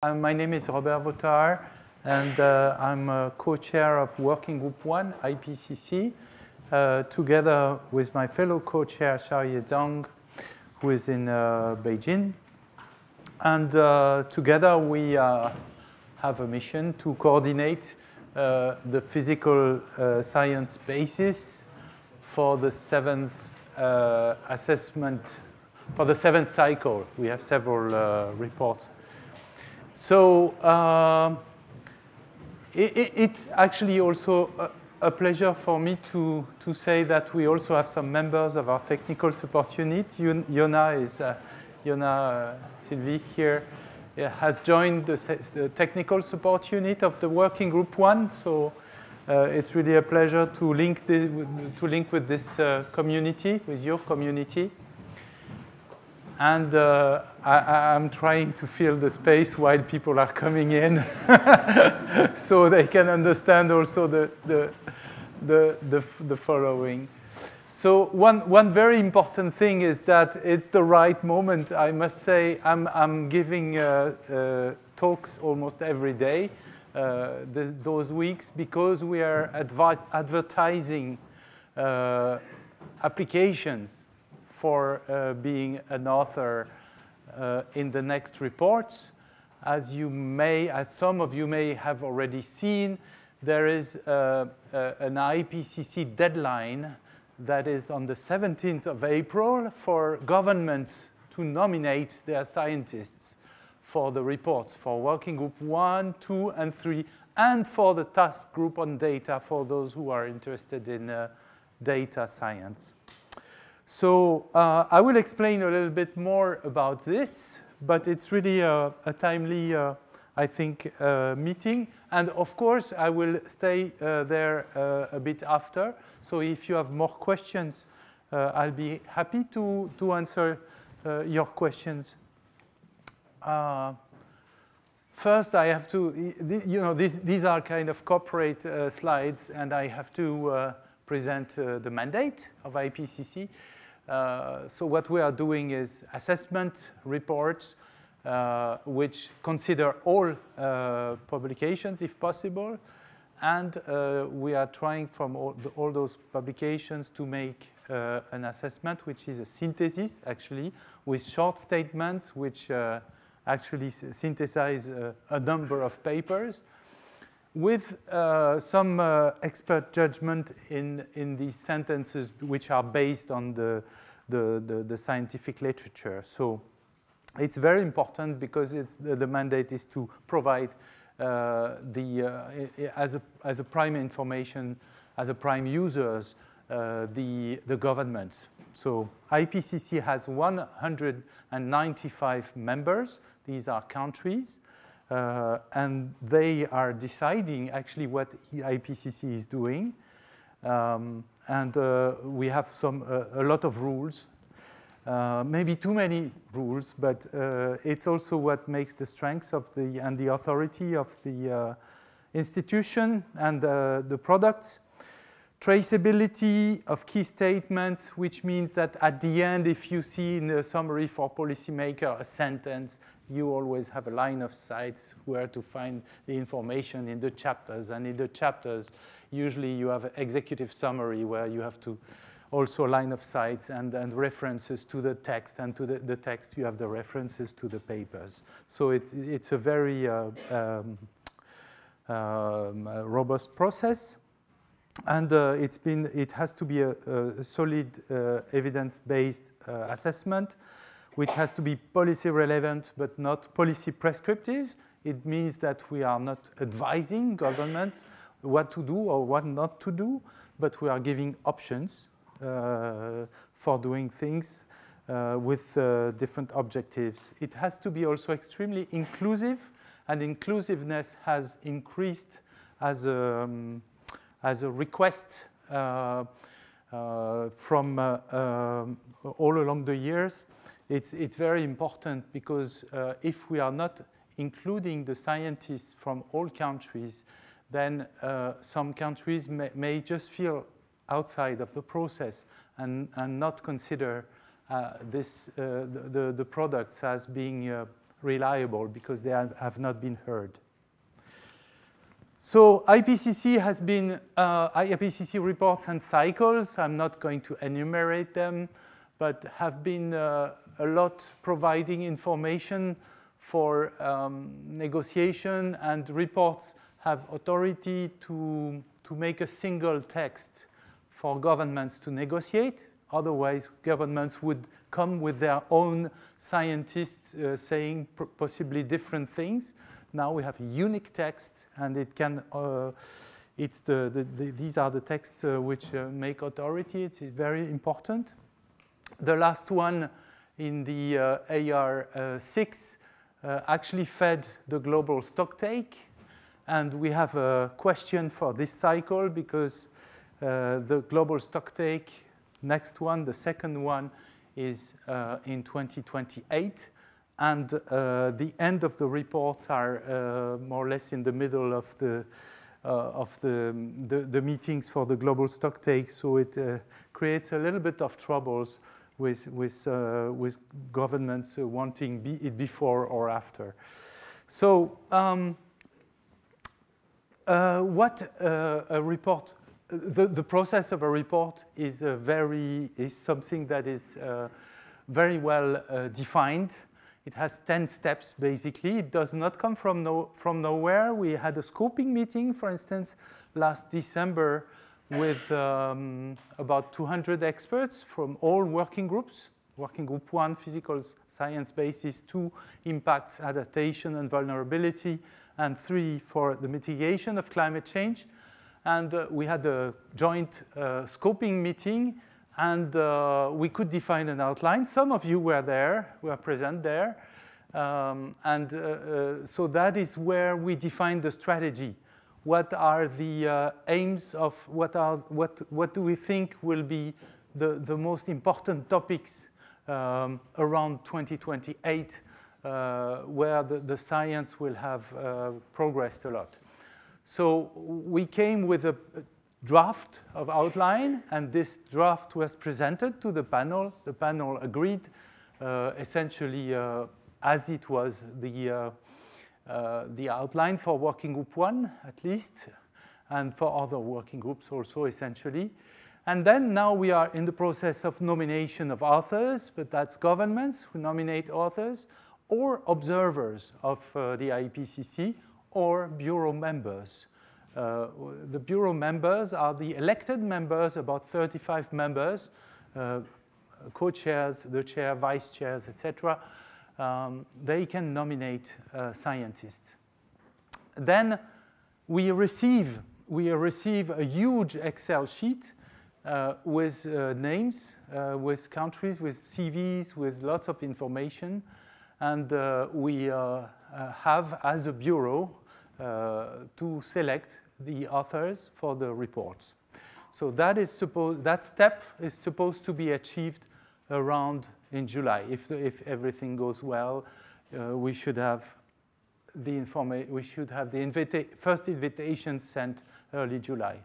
My name is Robert Votard, and I'm a co-chair of Working Group 1, IPCC, together with my fellow co-chair, Xiaoye Zhang, who is in Beijing. And together we have a mission to coordinate the physical science basis for the seventh assessment, for the seventh cycle. We have several reports. So it actually also a pleasure for me to say that we also have some members of our technical support unit. Yona Sylvie here has joined the technical support unit of the Working Group 1. So it's really a pleasure to link with this community, with your community. And I'm trying to fill the space while people are coming in so they can understand also the following. So one very important thing is that it's the right moment. I must say I'm giving talks almost every day those weeks because we are advertising applications for being an author in the next reports. As some of you may have already seen, there is an IPCC deadline that is on the 17th of April for governments to nominate their scientists for the reports for Working Group 1, 2, and 3, and for the task group on data for those who are interested in data science. So I will explain a little bit more about this, but it's really a timely, I think, meeting. And of course, I will stay there a bit after. So if you have more questions, I'll be happy to answer your questions. First, I have to, these are kind of corporate slides, and I have to present the mandate of IPCC. So what we are doing is assessment reports, which consider all publications, if possible. And we are trying from all those publications to make an assessment, which is a synthesis, actually, with short statements, which actually synthesize a number of papers, with some expert judgment in these sentences, which are based on the scientific literature. So it's very important because the mandate is to provide as a prime information, as a prime users, the governments. So IPCC has 195 members. These are countries. And they are deciding actually what IPCC is doing. And we have a lot of rules, maybe too many rules, but it's also what makes the strength of and the authority of the institution and the products. Traceability of key statements, which means that at the end, if you see in the summary for policymaker a sentence, you always have a line of sight where to find the information in the chapters. And in the chapters, usually you have an executive summary where you have to also line of sight and references to the text. And to the text, you have the references to the papers. So it's a very robust process. And it has to be a solid evidence-based assessment, which has to be policy relevant but not policy prescriptive. It means that we are not advising governments what to do or what not to do, but we are giving options for doing things with different objectives. It has to be also extremely inclusive, and inclusiveness has increased as a request from all along the years. It's very important because if we are not including the scientists from all countries, then some countries may just feel outside of the process and not consider the products as being reliable because they have not been heard. So IPCC has been, IPCC reports and cycles, I'm not going to enumerate them, but have been a lot providing information for negotiation, and reports have authority to make a single text for governments to negotiate. Otherwise, governments would come with their own scientists saying possibly different things. Now we have a unique text, and it can, these are the texts which make authority. It's very important. The last one in the AR6 actually fed the global stocktake. And we have a question for this cycle because the global stocktake, next one, the second one, is in 2028. And the end of the reports are more or less in the middle of the meetings for the global stocktake. So it creates a little bit of troubles with governments wanting it before or after. So what a report, the process of a report is something that is very well defined. It has 10 steps, basically. It does not come from nowhere. We had a scoping meeting, for instance, last December with about 200 experts from all working groups. Working group 1, physical science basis, 2, impacts, adaptation, and vulnerability, and 3, for the mitigation of climate change. And we had a joint scoping meeting, and we could define an outline. Some of you were there, were present there. So that is where we define the strategy. What are the aims of, what do we think will be the most important topics around 2028, where the science will have progressed a lot. So we came with a draft of outline, and this draft was presented to the panel. The panel agreed, essentially, as it was the outline for working group 1, at least, and for other working groups also, essentially. And then now we are in the process of nomination of authors, but that's governments who nominate authors, or observers of the IPCC, or bureau members. The bureau members are the elected members, about 35 members, co-chairs, the chair, vice chairs, etc. They can nominate scientists. Then we receive a huge Excel sheet with names, with countries, with CVs, with lots of information. And we have, as a bureau, to select the authors for the reports. So that step is supposed to be achieved around in July. If everything goes well, we should have the first invitation sent early July.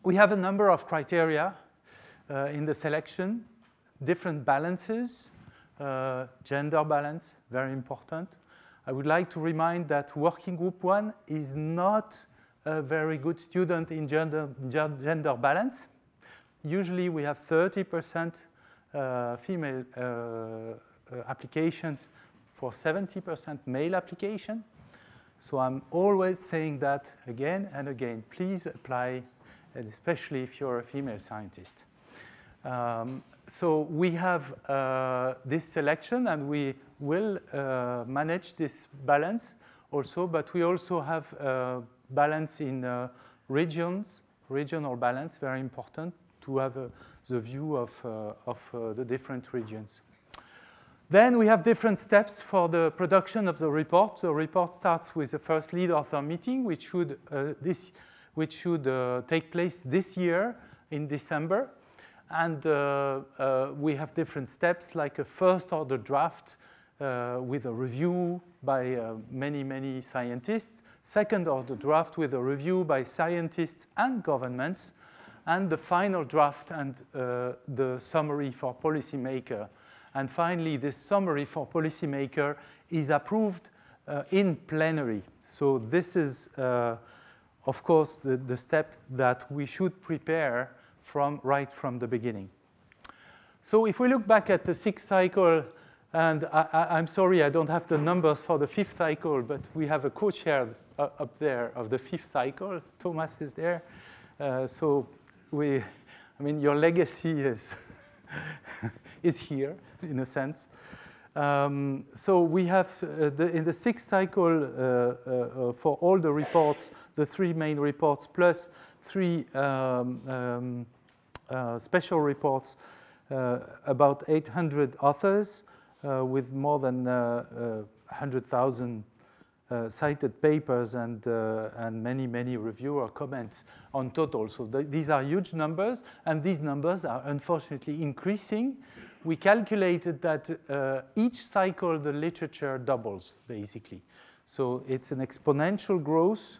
We have a number of criteria in the selection, different balances, gender balance, very important. I would like to remind that working group 1 is not a very good student in gender balance. Usually we have 30% female applications for 70% male application. So I'm always saying that again and again. Please apply, and especially if you're a female scientist. So we have this selection, and we will manage this balance also, but we also have balance in regional balance, very important to have the view of the different regions. Then we have different steps for the production of the report. The report starts with the first lead author meeting, which should take place this year in December. And we have different steps, like a first order draft with a review by many scientists, second order draft with a review by scientists and governments, and the final draft and the summary for policymaker And finally, this summary for policymaker is approved in plenary. So this is, of course, the step that we should prepare right from the beginning. So if we look back at the 6th cycle, and I'm sorry I don't have the numbers for the 5th cycle, but we have a co-chair up there of the 5th cycle. Thomas is there. So your legacy is here, in a sense. So we have, in the 6th cycle, for all the reports, the 3 main reports, plus 3 special reports, about 800 authors with more than 100,000 cited papers and many, many reviewer comments on total. So these are huge numbers, and these numbers are unfortunately increasing. We calculated that each cycle the literature doubles, basically. So it's an exponential growth,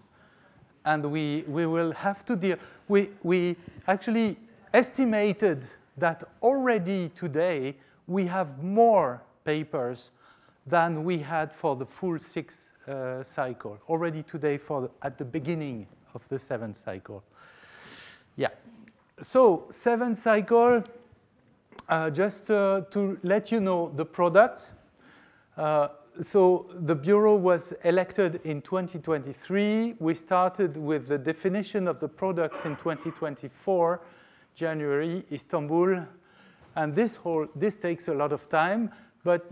and we will have to deal. We actually estimated that already today we have more papers than we had for the full 6th cycle, already today at the beginning of the 7th cycle. Yeah. So 7th cycle, just to let you know the products. So the Bureau was elected in 2023. We started with the definition of the products in 2024, January, Istanbul. And this takes a lot of time. But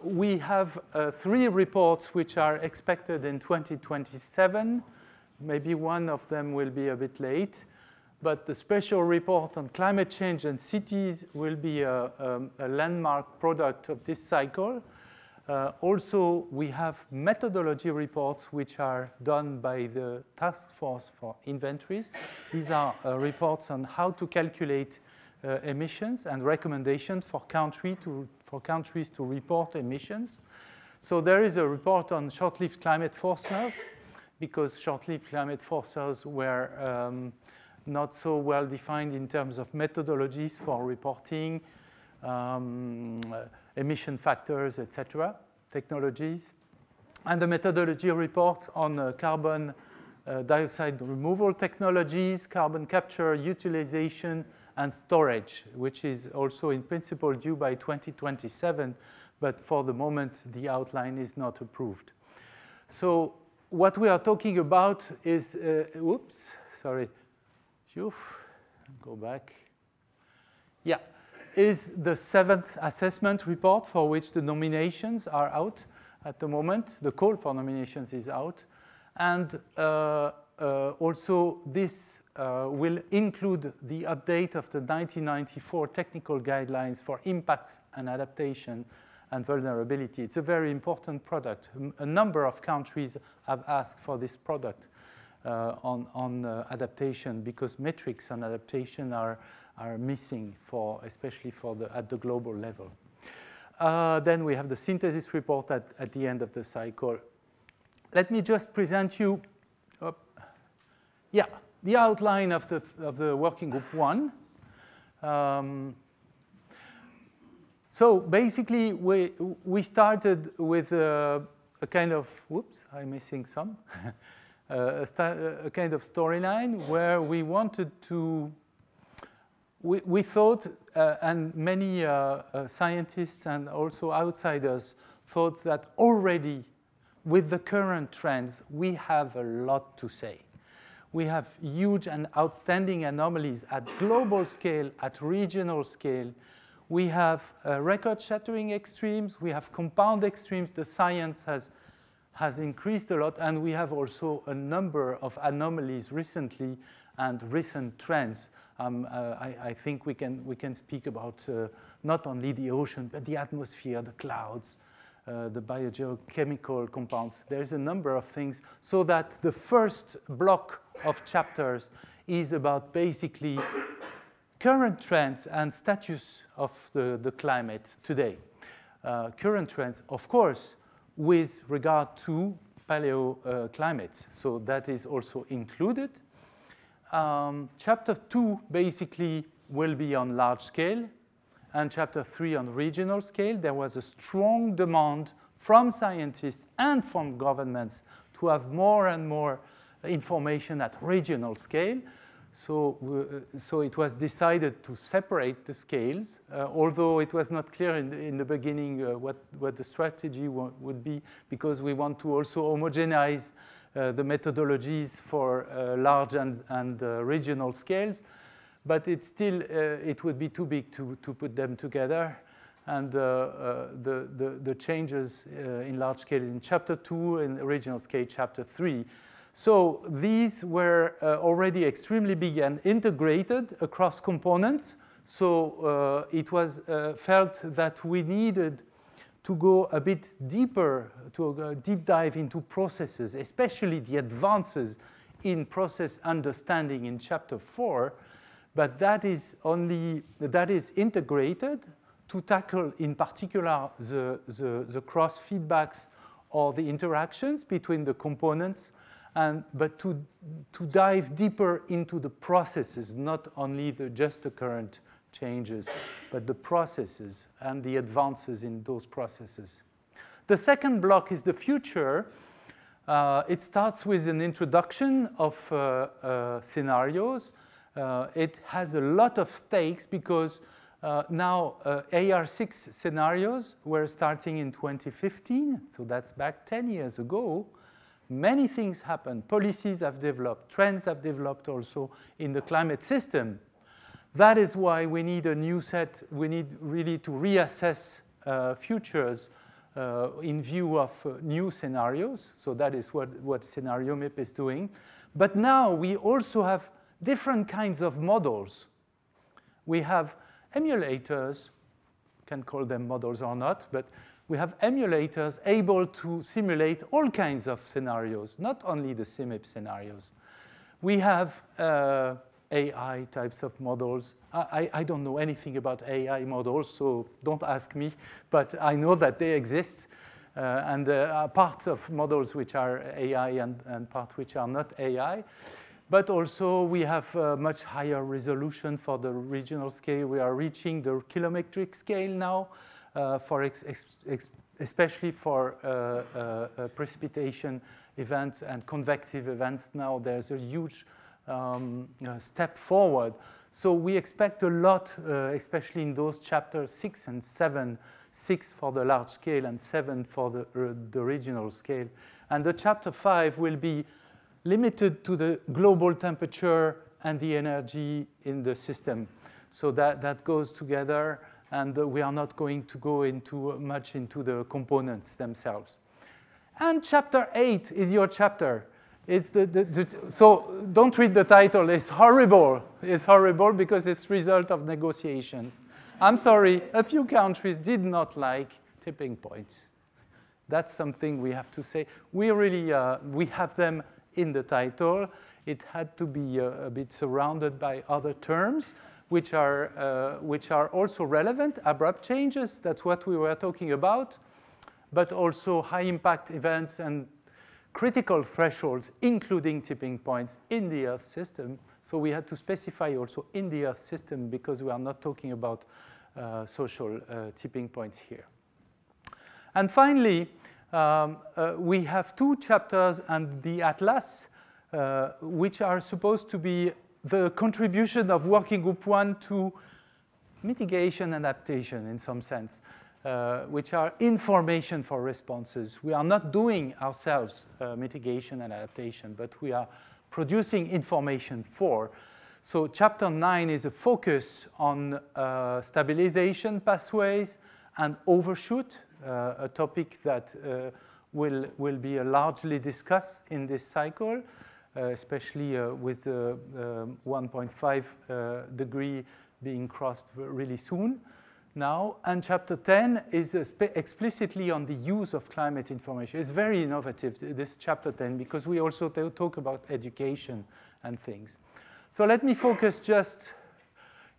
we have 3 reports which are expected in 2027. Maybe one of them will be a bit late. But the special report on climate change and cities will be a landmark product of this cycle. Also, we have methodology reports which are done by the Task Force for Inventories. These are reports on how to calculate emissions and recommendations for countries to report emissions. So there is a report on short-lived climate forcers, because short-lived climate forcers were not so well defined in terms of methodologies for reporting, emission factors, etc., technologies. And the methodology report on carbon dioxide removal technologies, carbon capture, utilization, and storage, which is also in principle due by 2027, but for the moment the outline is not approved. So what we are talking about is, oops, sorry, go back. Yeah, is the 7th assessment report for which the nominations are out at the moment. The call for nominations is out. And also this will include the update of the 1994 technical guidelines for impacts and adaptation and vulnerability. It's a very important product. A number of countries have asked for this product on adaptation, because metrics on adaptation are missing, especially at the global level. Then we have the synthesis report at the end of the cycle. Let me just present you, the outline of the working group 1. So basically, we started with a kind of, whoops, I'm missing some, a kind of storyline where we wanted to, we thought, and many scientists and also outsiders thought that already with the current trends, we have a lot to say. We have huge and outstanding anomalies at global scale, at regional scale. We have record-shattering extremes. We have compound extremes. The science has increased a lot. And we have also a number of anomalies recently and recent trends. I think we can speak about not only the ocean, but the atmosphere, the clouds, the biogeochemical compounds. There's a number of things, so that the first block of chapters is about basically current trends and status of the climate today. Current trends, of course, with regard to paleoclimates. So that is also included. Chapter 2 basically will be on large scale. and chapter 3 on regional scale, there was a strong demand from scientists and from governments to have more and more information at regional scale. So it was decided to separate the scales, although it was not clear in the beginning what the strategy would be, because we want to also homogenize the methodologies for large and regional scales. But it's still, it would be too big to put them together. And the changes in large scale is in chapter 2, in regional scale chapter 3. So these were already extremely big and integrated across components. So it was felt that we needed to go a bit deeper, to a deep dive into processes, especially the advances in process understanding in chapter 4. But that is integrated to tackle, in particular, the cross feedbacks or the interactions between the components. But to dive deeper into the processes, not only just the current changes, but the processes and the advances in those processes. The second block is the future. It starts with an introduction of scenarios. It has a lot of stakes because now AR6 scenarios were starting in 2015, so that's back 10 years ago. Many things happened. Policies have developed. Trends have developed also in the climate system. That is why we need a new set. We need really to reassess futures in view of new scenarios. So that is what ScenarioMIP is doing. But now we also have different kinds of models. We have emulators, can call them models or not, but we have emulators able to simulate all kinds of scenarios, not only the CMIP scenarios. We have AI types of models. I don't know anything about AI models, so don't ask me, but I know that they exist. And there are parts of models which are AI and parts which are not AI. But also we have much higher resolution for the regional scale. We are reaching the kilometric scale now. Especially for precipitation events and convective events now, there's a huge step forward. So we expect a lot, especially in those chapters 6 and 7, 6 for the large scale and 7 for the regional scale. And the chapter 5 will be limited to the global temperature and the energy in the system. So that goes together. And we are not going to go much into the components themselves. And chapter 8 is your chapter. It's so don't read the title. It's horrible. It's horrible because it's result of negotiations. I'm sorry, a few countries did not like tipping points. That's something we have to say. We really we have them in the title. It had to be a bit surrounded by other terms, which are also relevant, abrupt changes, that's what we were talking about, but also high-impact events and critical thresholds, including tipping points in the Earth system. So we had to specify also in the Earth system because we are not talking about social tipping points here. And finally, we have 2 chapters and the Atlas, which are supposed to be the contribution of Working Group 1 to mitigation and adaptation in some sense, which are information for responses. We are not doing ourselves mitigation and adaptation, but we are producing information for. So chapter 9 is a focus on stabilization pathways and overshoot, a topic that will be largely discussed in this cycle. Especially with the 1.5 degree being crossed really soon now. And chapter 10 is explicitly on the use of climate information. It's very innovative, this chapter 10, because we also talk about education and things. So let me focus just,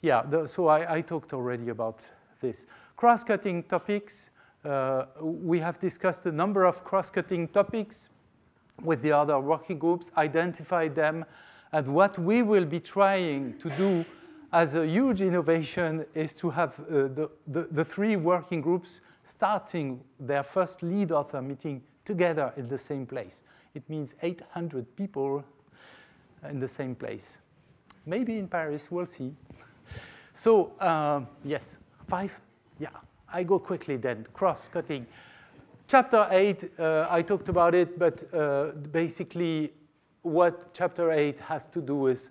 so I talked already about this. Cross-cutting topics. We have discussed a number of cross-cutting topics with the other working groups, identify them, and what we will be trying to do as a huge innovation is to have the three working groups starting their first lead author meeting together in the same place. It means 800 people in the same place. Maybe in Paris, we'll see. So yes, 5, yeah, I go quickly then, cross-cutting. Chapter 8, I talked about it, but basically what Chapter 8 has to do is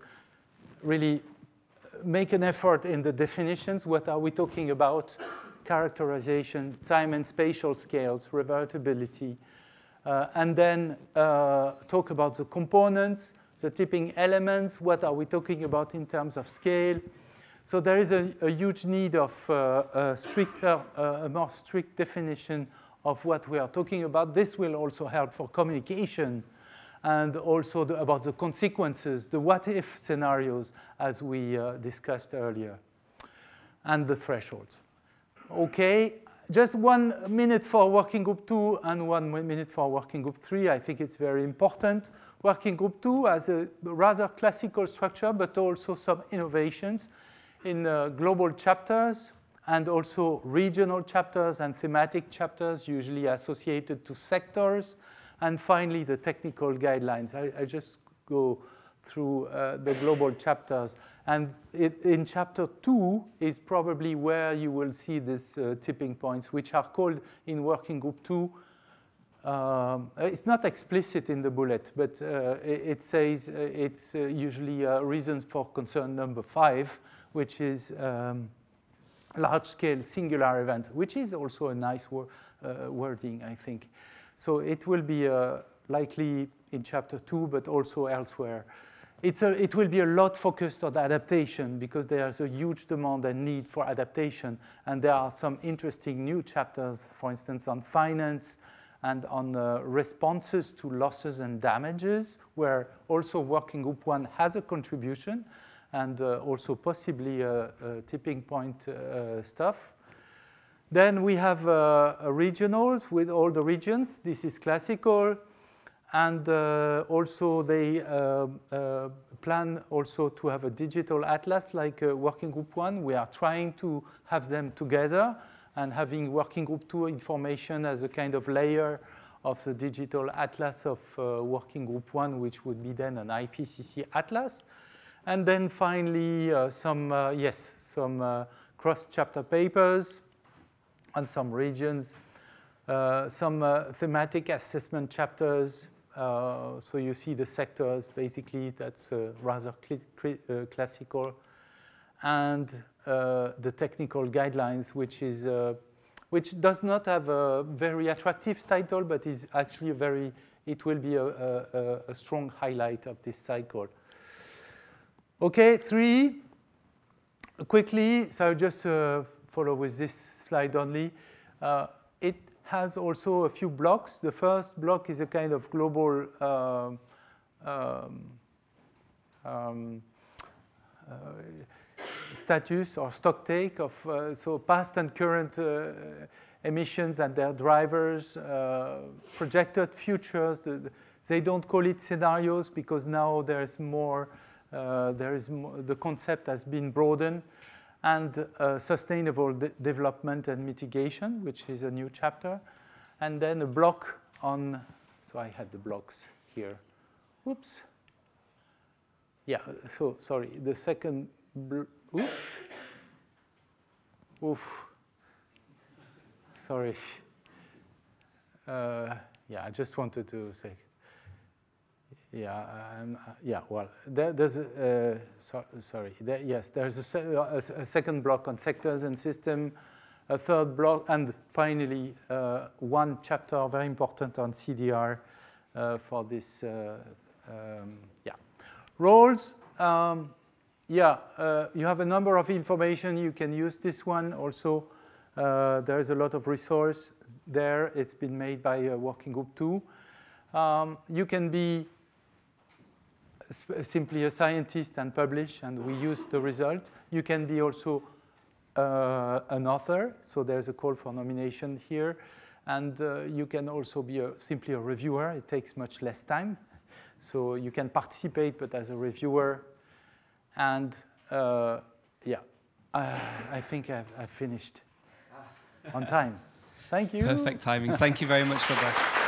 really make an effort in the definitions. What are we talking about? Characterization, time and spatial scales, revertibility, and then talk about the components, the tipping elements, what are we talking about in terms of scale. So there is a huge need of a more strict definition of what we are talking about. This will also help for communication and also about the consequences, the what-if scenarios, as we discussed earlier, and the thresholds. Okay, just 1 minute for working group 2 and 1 minute for working group 3. I think it's very important. Working group 2 has a rather classical structure, but also some innovations in global chapters and also regional chapters and thematic chapters, usually associated to sectors. And finally, the technical guidelines. I just go through the global chapters. And in chapter 2 is probably where you will see these tipping points, which are called in working group 2. It's not explicit in the bullet, but it says it's usually reasons for concern number 5, which is large-scale singular event, which is also a nice wording, I think. So it will be likely in chapter 2, but also elsewhere. It will be a lot focused on adaptation because there's a huge demand and need for adaptation. And there are some interesting new chapters, for instance, on finance and on responses to losses and damages, where also working group 1 has a contribution and also possibly tipping point stuff. Then we have regionals with all the regions. This is classical. And also they plan also to have a digital atlas like working group 1. We are trying to have them together and having working group 2 information as a kind of layer of the digital atlas of working group 1, which would be then an IPCC atlas. And then finally some cross-chapter papers on some regions, some thematic assessment chapters. So you see the sectors, basically, that's rather classical. And the technical guidelines, which does not have a very attractive title, but is actually it will be a strong highlight of this cycle. Okay, 3, quickly, so I'll just follow with this slide only. It has also a few blocks. The first block is a kind of global status or stock take of so past and current emissions and their drivers, projected futures. They don't call it scenarios because now there's more. The concept has been broadened. And sustainable development and mitigation, which is a new chapter. And then a block on, so I had the blocks here. Oops. Yeah, so sorry, the second, oops. Oof. Sorry. Yeah, I just wanted to say. Yeah, well, there's there's a second block on sectors and system, a third block, and finally one chapter very important on CDR for this, roles. You have a number of information. You can use this one also. There is a lot of resource there. It's been made by Working Group 2. You can be simply a scientist and publish, and we use the result. You can be also an author, so there's a call for nomination here. And you can also be simply a reviewer. It takes much less time. So you can participate, but as a reviewer. And yeah, I think I've finished on time. Thank you. Perfect timing. Thank you very much for that.